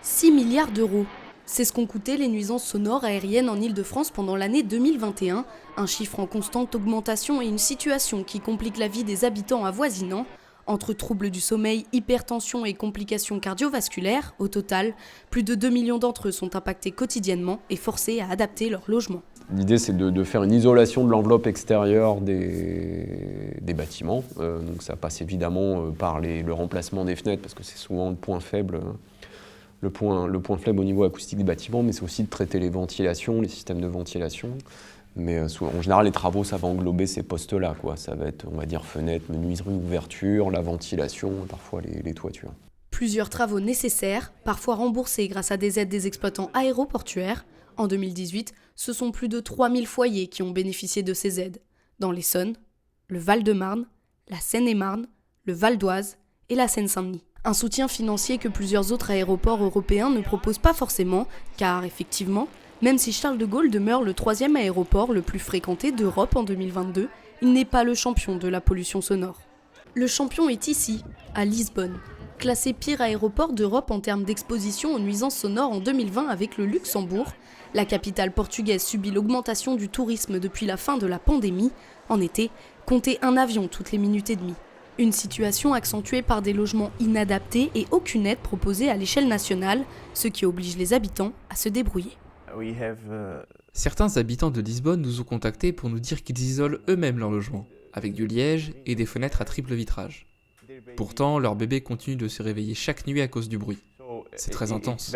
6 milliards d'euros. C'est ce qu'ont coûté les nuisances sonores aériennes en Île-de-France pendant l'année 2021, un chiffre en constante augmentation et une situation qui complique la vie des habitants avoisinants. Entre troubles du sommeil, hypertension et complications cardiovasculaires, au total, plus de 2 millions d'entre eux sont impactés quotidiennement et forcés à adapter leur logement. L'idée, c'est de faire une isolation de l'enveloppe extérieure des bâtiments. Donc ça passe évidemment par le remplacement des fenêtres, parce que c'est souvent le point faible. Le point faible au niveau acoustique des bâtiments, mais c'est aussi de traiter les ventilations, les systèmes de ventilation. Mais en général, les travaux, ça va englober ces postes-là, quoi. Ça va être, on va dire, fenêtres, menuiseries, ouvertures, la ventilation, parfois les toitures. Plusieurs travaux nécessaires, parfois remboursés grâce à des aides des exploitants aéroportuaires. En 2018, ce sont plus de 3000 foyers qui ont bénéficié de ces aides. Dans l'Essonne, le Val-de-Marne, la Seine-et-Marne, le Val d'Oise et la Seine-Saint-Denis. Un soutien financier que plusieurs autres aéroports européens ne proposent pas forcément, car effectivement, même si Charles de Gaulle demeure le 3e aéroport le plus fréquenté d'Europe en 2022, il n'est pas le champion de la pollution sonore. Le champion est ici, à Lisbonne, classé pire aéroport d'Europe en termes d'exposition aux nuisances sonores en 2020 avec le Luxembourg. La capitale portugaise subit l'augmentation du tourisme depuis la fin de la pandémie. En été, comptez un avion toutes les minutes et demie. Une situation accentuée par des logements inadaptés et aucune aide proposée à l'échelle nationale, ce qui oblige les habitants à se débrouiller. Certains habitants de Lisbonne nous ont contactés pour nous dire qu'ils isolent eux-mêmes leur logement, avec du liège et des fenêtres à triple vitrage. Pourtant, leur bébé continue de se réveiller chaque nuit à cause du bruit. C'est très intense.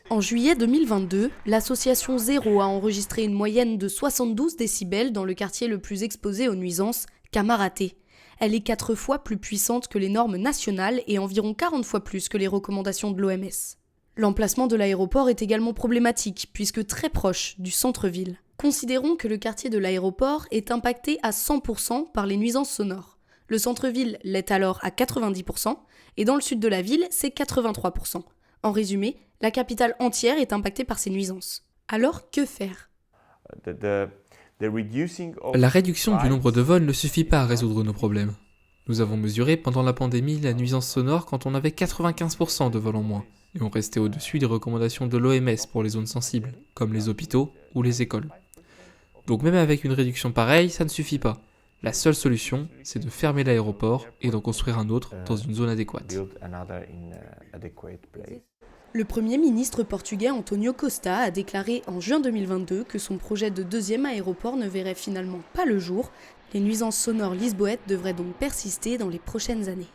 En juillet 2022, l'association Zéro a enregistré une moyenne de 72 décibels dans le quartier le plus exposé aux nuisances, Camaraté. Elle est 4 fois plus puissante que les normes nationales et environ 40 fois plus que les recommandations de l'OMS. L'emplacement de l'aéroport est également problématique puisque très proche du centre-ville. Considérons que le quartier de l'aéroport est impacté à 100% par les nuisances sonores. Le centre-ville l'est alors à 90% et dans le sud de la ville, c'est 83%. En résumé, la capitale entière est impactée par ces nuisances. Alors, que faire ? La réduction du nombre de vols ne suffit pas à résoudre nos problèmes. Nous avons mesuré pendant la pandémie la nuisance sonore quand on avait 95% de vols en moins, et on restait au-dessus des recommandations de l'OMS pour les zones sensibles, comme les hôpitaux ou les écoles. Donc même avec une réduction pareille, ça ne suffit pas. La seule solution, c'est de fermer l'aéroport et d'en construire un autre dans une zone adéquate. Le Premier ministre portugais António Costa a déclaré en juin 2022 que son projet de 2e aéroport ne verrait finalement pas le jour. Les nuisances sonores lisboètes devraient donc persister dans les prochaines années.